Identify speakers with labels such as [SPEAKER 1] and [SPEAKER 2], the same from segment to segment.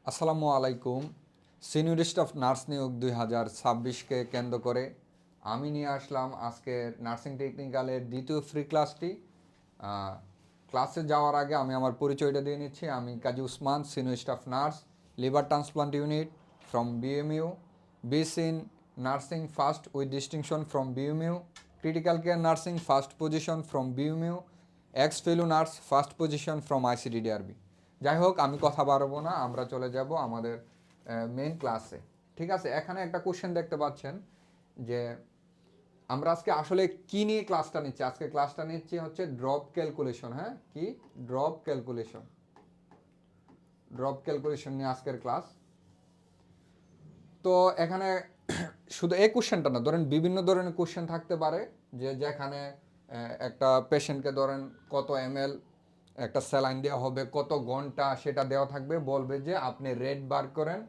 [SPEAKER 1] আসসালামু আলাইকুম। Senior staff nurse নিয়োগ 2026কে কেন্দ্র করে আমি নিয়ে আসলাম আজকে নার্সিং টেকনিক্যালের দ্বিতীয় ফ্রি ক্লাসটি। ক্লাসে যাওয়ার আগে আমি আমার পরিচয়টা দিয়ে নিচ্ছি। আমি Kazi Usman, senior staff nurse, liver transplant unit from BMU, BS in nursing first with distinction from BMU, critical care nursing first position from BMU, ex fellow nurse first position from ICDDRB. যাই হোক, আমি কথা বাড়াবো না, আমরা চলে যাব আমাদের মেন ক্লাসে। ঠিক আছে, এখানে একটা কোশ্চেন দেখতে পাচ্ছেন যে আমরা আজকে আসলে কি নিয়ে ক্লাসটা নিচ্ছি। আজকে ক্লাসটা নিচ্ছি হচ্ছে ড্রপ ক্যালকুলেশন। হ্যাঁ, কি ড্রপ ক্যালকুলেশন, ড্রপ ক্যালকুলেশন নিয়ে আজকের ক্লাস। তো এখানে শুধু এই কোশ্চেনটা না, ধরেন বিভিন্ন ধরনের কোশ্চেন থাকতে পারে যে যেখানে একটা পেশেন্টকে ধরেন কত এমএল একটা স্যালাইন দেওয়া হবে, কত ঘন্টা সেটা দেওয়া থাকবে, বলবে যে আপনি রেট বার করেন,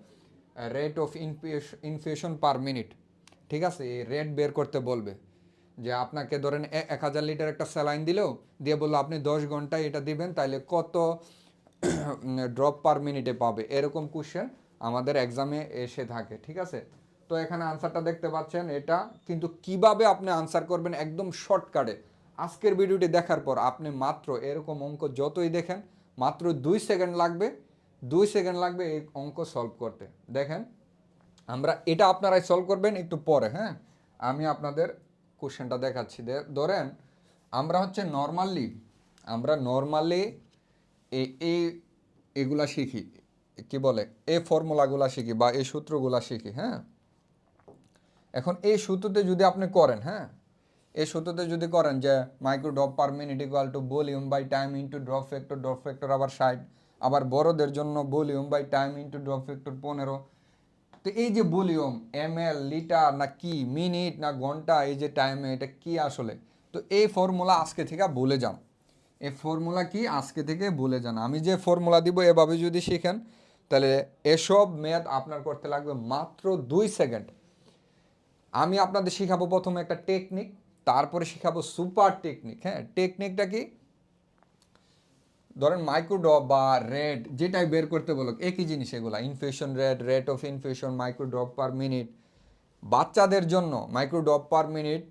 [SPEAKER 1] rate of infusion per minute. ঠিক আছে, এই রেট বের করতে বলবে যে আপনাকে ধরেন 1000 লিটার একটা স্যালাইন দিলেও দিয়ে বললো আপনি 10 ঘন্টায় এটা দিবেন, তাইলে কত ড্রপ পার মিনিটে পাবে। এরকম কোশ্চেন আমাদের এক্সামে এসে থাকে। ঠিক আছে, তো এখানে আনসারটা দেখতে পাচ্ছেন এটা, কিন্তু কিভাবে আপনি আনসার করবেন একদম শর্টকাটে আজকের ভিডিওটি দেখার পর আপনি মাত্র এরকম অঙ্ক যতই দেখেন মাত্র 2 সেকেন্ড লাগবে, 2 সেকেন্ড লাগবে এই অঙ্ক সলভ করতে। দেখেন, আমরা এটা আপনারাই সলভ করবেন একটু পরে। হ্যাঁ, আমি আপনাদের কোশ্চেনটা দেখাচ্ছি। ধরেন আমরা হচ্ছে নর্মালি এই এগুলা শিখি, কি বলে, এই ফর্মুলাগুলা শিখি বা এই সূত্রগুলা শিখি। হ্যাঁ, এখন এই সূত্রতে যদি আপনি করেন, হ্যাঁ, এই সূত্রতে যদি করেন যে micro drop per minute equal to volume by time into drop factor আবার 60, আবার বড়দের জন্য volume by time into drop factor 15। তো এই যে ভলিউম এমএল, লিটার না কি, মিনিট না ঘন্টা, এই যে টাইমে, এটা কি আসলে? তো এই ফর্মুলা আজকে থেকে ভুলে যান। এই ফর্মুলা কি আজকে থেকে ভুলে যান। আমি যে ফর্মুলা দিব এভাবে যদি শিখেন তাহলে এসব ম্যাথ আপনার করতে লাগবে মাত্র 2 সেকেন্ড। আমি আপনাদের শিখাবো প্রথমে একটা টেকনিক, তারপরে শিখাবো সুপার টেকনিক। হ্যাঁ, টেকনিকটা কি, ধরেন মাইক্রোড্রপ বা রেট যেটাই বের করতে বলো, একই জিনিস এগুলা, infusion rate, rate of infusion, microdrop per minute. বাচ্চাদের জন্য মাইক্রোড্রপ পার মিনিট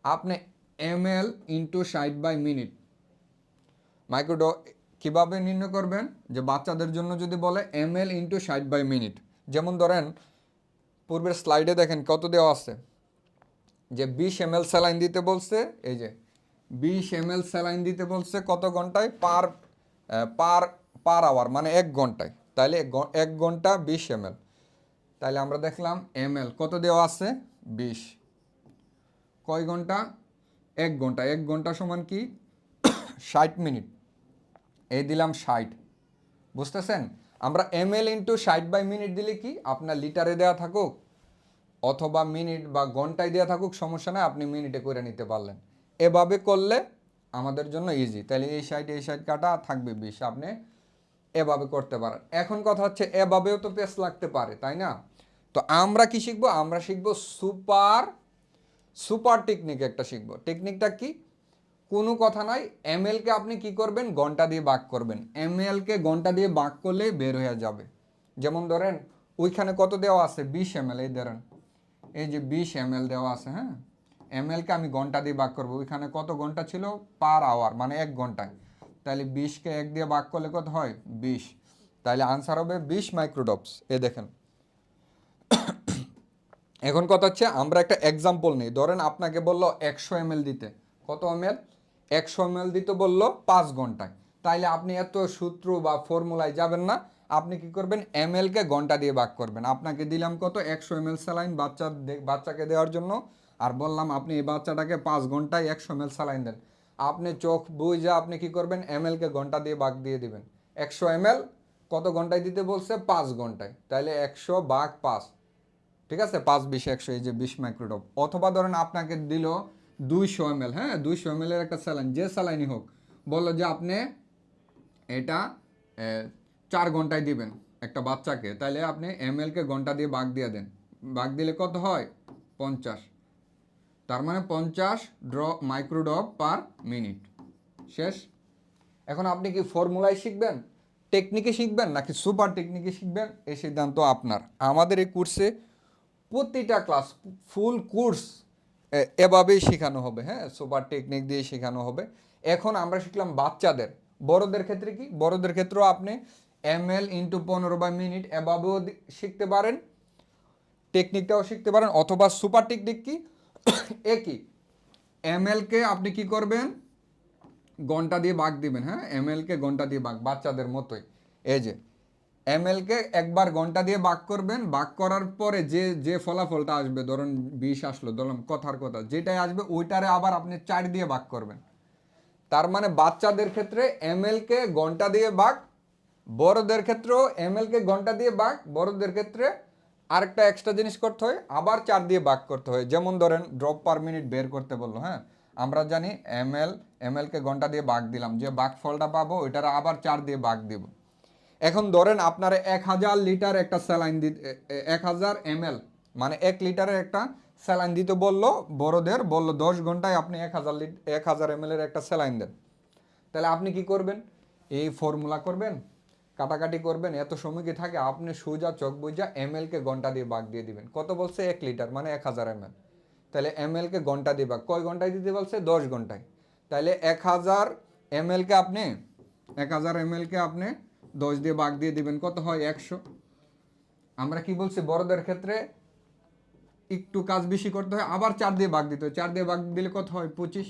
[SPEAKER 1] আপনি এমএল ইন্টু 60/মিনিট। মাইক্রোড্রপ কীভাবে নির্ণয় করবেন, যে বাচ্চাদের জন্য যদি বলে এমএল ইন্টু 60/মিনিট, যেমন ধরেন পূর্বের স্লাইডে দেখেন কত দেওয়া আছে, যে 20 ml স্যালাইন দিতে বলছে, এই যে 20 ml স্যালাইন দিতে বলছে কত ঘন্টায়, পার পার পার আওয়ার, মানে 1 ঘন্টায়। তাইলে 1 ঘন্টা 20 ml, তাইলে আমরা দেখলাম এমএল কত দেওয়া আছে 20, কয় ঘন্টা, 1 ঘন্টা, 1 ঘন্টা সমান কি 60 মিনিট, এই দিলাম 60। বুঝতেছেন, আমরা এমএল ইন্টু 60/মিনিট দিলে কি আপনার লিটারে দেওয়া থাকুক অথবা মিনিট বা ঘন্টায় দেওয়া থাকুক সমস্যা নেই, আপনি মিনিটে করে নিতে পারলেন। এভাবে করলে আমাদের জন্য ইজি। তাহলে এই 60 কাটা থাকবে 20, আপনি এভাবে করতে পারেন। এখন কথা হচ্ছে এভাবেও তো পেস লাগতে পারে, তাই না? তো আমরা কি শিখবো, আমরা শিখবো সুপার টেকনিক একটা শিখবো। টেকনিকটা কি, কোনো কথা নাই, এমএলকে আপনি কি করবেন, ঘন্টা দিয়ে ভাগ করবেন। এমএলকে ঘন্টা দিয়ে ভাগ করলেই বের হয়ে যাবে। যেমন ধরেন ওইখানে কত দেওয়া আছে 20 ml, এই ধরেন এই যে 20 ml দেওয়া আছে। হ্যাঁ, এমএলকে আমি ঘন্টা দিয়ে ভাগ করবো, ওইখানে কত ঘন্টা ছিল, পার আওয়ার, মানে 1 ঘন্টায়। তাহলে 20কে 1 দিয়ে ভাগ করলে কত হয় 20, তাহলে আনসার হবে 20 মাইক্রোডপস। এ দেখেন, এখন কথা হচ্ছে আমরা একটা এক্সাম্পল নিই। ধরেন আপনাকে বললো 100 ml দিতে, কত এমএল, 100 ml দিতে বললো 5 ঘন্টায়। তাইলে আপনি এত সূত্র বা ফর্মুলায় যাবেন না, আপনি কি করবেন, এমএলকে ঘন্টা দিয়ে ভাগ করবেন। আপনাকে দিলাম কত 100 ml স্যালাইন বাচ্চাকে দেওয়ার জন্য, আর বললাম আপনি এই বাচ্চাটাকে 5 ঘন্টায় 100 ml স্যালাইন দেন। আপনি চোখ বুঝে আপনি কি করবেন, এমএলকে ঘন্টা দিয়ে ভাগ দিয়ে দিবেন। 100 ml কত ঘন্টায় দিতে বলছে, 5 ঘন্টায়, তাহলে 100/5। ঠিক আছে, 5 20 100, এই যে 20 মাইক্রোডপ। অথবা ধরেন আপনাকে দিল 200 ml, হ্যাঁ 200 ml এর একটা স্যালাইন, যে স্যালাইনই হোক, বললো যে আপনি এটা 4 ঘন্টায় দিবেন একটা বাচ্চাকে, তাইলে আপনি এমএলকে ঘন্টা দিয়ে ভাগ দিয়ে দেন। ভাগ দিলে কত হয় 50, তার মানে 50 মাইক্রোডপ পার মিনিট। শেষ। এখন আপনি কি ফর্মুলায় শিখবেন? টেকনিকে শিখবেন নাকি সুপার টেকনিকে শিখবেন এই সিদ্ধান্ত আপনার। আমাদের এই কোর্সে প্রতিটা ক্লাস ফুল কোর্স এভাবেই শেখানো হবে, হ্যাঁ, সুপার টেকনিক দিয়ে শেখানো হবে। এখন আমরা শিখলাম বাচ্চাদের। বড়দের ক্ষেত্রে কি, বড়দের ক্ষেত্রেও আপনি ml ইন্টু 15/মিনিট এভাবেও শিখতে পারেন, টেকনিকটাও শিখতে পারেন, অথবা সুপার টেকনিক কি একই ml-কে আপনি কি করবেন, ঘন্টা দিয়ে ভাগ দিবেন, হ্যাঁ, ml-কে ঘন্টা দিয়ে ভাগ, বাচ্চাদের মতোই। এই যে ml-কে একবার ঘন্টা দিয়ে ভাগ করবেন, ভাগ করার পরে যে যে ফলাফলটা আসবে, ধরুন 20 আসলো, ধরুন কথার কথা যেটাই আসবে ওইটারে আবার আপনি 4 দিয়ে ভাগ করবেন। তার মানে বাচ্চাদের ক্ষেত্রে ml-কে ঘন্টা দিয়ে ভাগ, বড়দের ক্ষেত্রেও ml-কে ঘন্টা দিয়ে ভাগ, বড়দের ক্ষেত্রে আরেকটা এক্সট্রা জিনিস করতে হয়, আবার 4 দিয়ে ভাগ করতে হয়। যেমন ধরেন ড্রপ পার মিনিট বের করতে বললো, হ্যাঁ, আমরা জানি ml-কে ঘন্টা দিয়ে ভাগ দিলাম, যে ভাগফলটা পাবো ওইটার আবার 4 দিয়ে ভাগ দিব। এখন ধরেন আপনার 1000 লিটার একটা স্যালাইন দিতে, 1000 ml মানে 1 লিটারের একটা স্যালাইন দিতে বললো, বড়দের বললো 10 ঘন্টায় আপনি 1000 ml এর একটা স্যালাইন দেন। তাহলে আপনি কি করবেন, এই ফর্মুলা করবেন, কাটাকাটি করবেন, এত সময় কি থাকে, আপনি সোজা চোখ বুঝা ml-কে ঘন্টা দিয়ে ভাগ দিয়ে দিবেন। কত বলছে, 1 লিটার মানে 1000 ml। তাহলে ml-কে ঘন্টা দিয়ে ভাগ, কয় ঘন্টায় দিতে বলছে, 10 ঘন্টায়। তাহলে 1000 ml-কে আপনি 1000 ml-কে আপনি 10 দিয়ে ভাগ দিয়ে দিবেন, কত হয়, 100। আমরা কি বলছি, বড়দের ক্ষেত্রে একটু কাজ বেশি করতে হয়, আবার 4 দিয়ে ভাগ দিতে হয়, 4 দিয়ে ভাগ দিলে কত হয়, 25।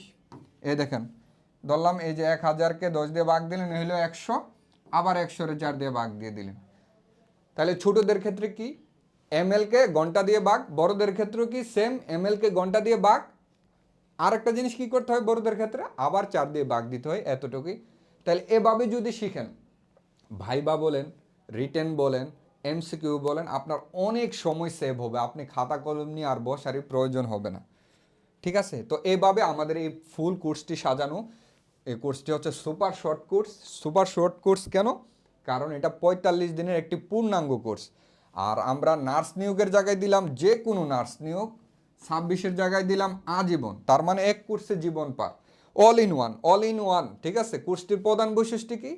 [SPEAKER 1] এই দেখেন ধরলাম, এই যে 1000-কে 10 দিয়ে ভাগ দিলেন, এই হলো 100, আবার 100-রে 4 দিয়ে ভাগ দিয়ে দিলেন। তাহলে ছোটদের ক্ষেত্রে কি, ml-কে ঘন্টা দিয়ে ভাগ, বড়দের ক্ষেত্রেও কি সেম, ml-কে ঘন্টা দিয়ে ভাগ, আর একটা জিনিস কি করতে হয় বড়দের ক্ষেত্রে, আবার 4 দিয়ে ভাগ দিতে হয়, এতটুকুই। তাহলে এভাবে যদি শিখেন, ভাইবা বলেন, রিটেন বলেন, এমসিকিউ বলেন, আপনার অনেক সময় সেভ হবে, আপনি খাতা কলম নিয়ে আর বসারই প্রয়োজন হবে না। ঠিক আছে, তো এইভাবে আমাদের এই ফুল কোর্সটি সাজানো। এই কোর্সটি হচ্ছে super short course. Super short course কেন, কারণ এটা 45 দিনের একটি পূর্ণাঙ্গ কোর্স। আর আমরা নার্স নিয়োগের জায়গায় দিলাম যে কোনো নার্স নিয়োগ, 26-এর জায়গায় দিলাম আজীবন, তার মানে এক কোর্সে জীবন পার, all in one, all in one. ঠিক আছে, কোর্সটির প্রধান বৈশিষ্ট্য কি,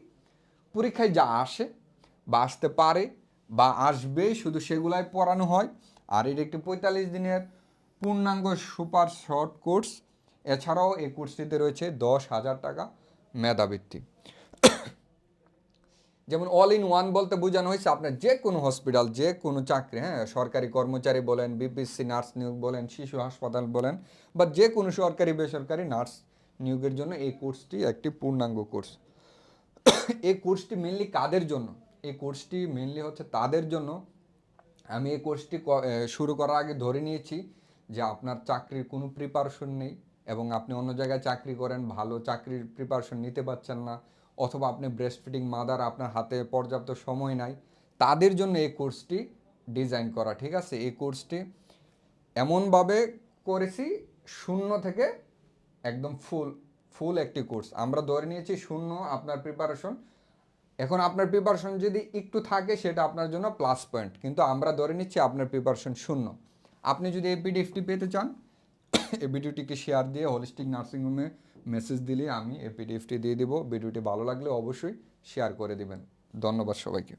[SPEAKER 1] পরীক্ষায় যা আসে বা আসতে পারে বা আসবে শুধু সেগুলাই পড়ানো হয়। আর এর একটি 45 দিনের পূর্ণাঙ্গ সুপার শর্ট কোর্স। এছাড়াও এই কোর্সটিতে রয়েছে 10,000 টাকা মেধাবৃত্তি। যেমন অল ইন ওয়ান বলতে বোঝানো হয়েছে আপনার যে কোনো হসপিটাল, যে কোনো চাকরি, হ্যাঁ, সরকারি কর্মচারী বলেন, বিপিএসসি নার্স নিয়োগ বলেন, শিশু হাসপাতাল বলেন, বা যে কোনো সরকারি বেসরকারি নার্স নিয়োগের জন্য এই কোর্সটি একটি পূর্ণাঙ্গ কোর্স। এই কোর্সটি মেনলি কাদের জন্য, এই কোর্সটি মেনলি হচ্ছে তাদের জন্য। আমি এই কোর্সটি শুরু করার আগে ধরে নিয়েছি যে আপনার চাকরির কোনো প্রিপারেশন নেই, এবং আপনি অন্য জায়গায় চাকরি করেন, ভালো চাকরির প্রিপারেশন নিতে পারছেন না, অথবা আপনি ব্রেস্ট ফিডিং মাদার, আপনার হাতে পর্যাপ্ত সময় নাই, তাদের জন্য এই কোর্সটি ডিজাইন করা। ঠিক আছে, এই কোর্সটি এমনভাবে করেছি, শূন্য থেকে একদম ফুল ফুল একটি কোর্স আমরা ধরে নিয়েছি, শূন্য আপনার প্রিপারেশন। এখন আপনার প্রিপারেশন যদি একটু থাকে সেটা আপনার জন্য প্লাস পয়েন্ট, কিন্তু আমরা ধরে নিচ্ছি আপনার প্রিপারেশন শূন্য। আপনি যদি এই পিডিএফটি পেতে চান, এই ভিডিওটিকে শেয়ার দিয়ে হোলিস্টিক নার্সিংহোমে মেসেজ দিলে আমি এই পিডিএফটি দিয়ে দিব। ভিডিওটি ভালো লাগলে অবশ্যই শেয়ার করে দিবেন। ধন্যবাদ সবাইকে।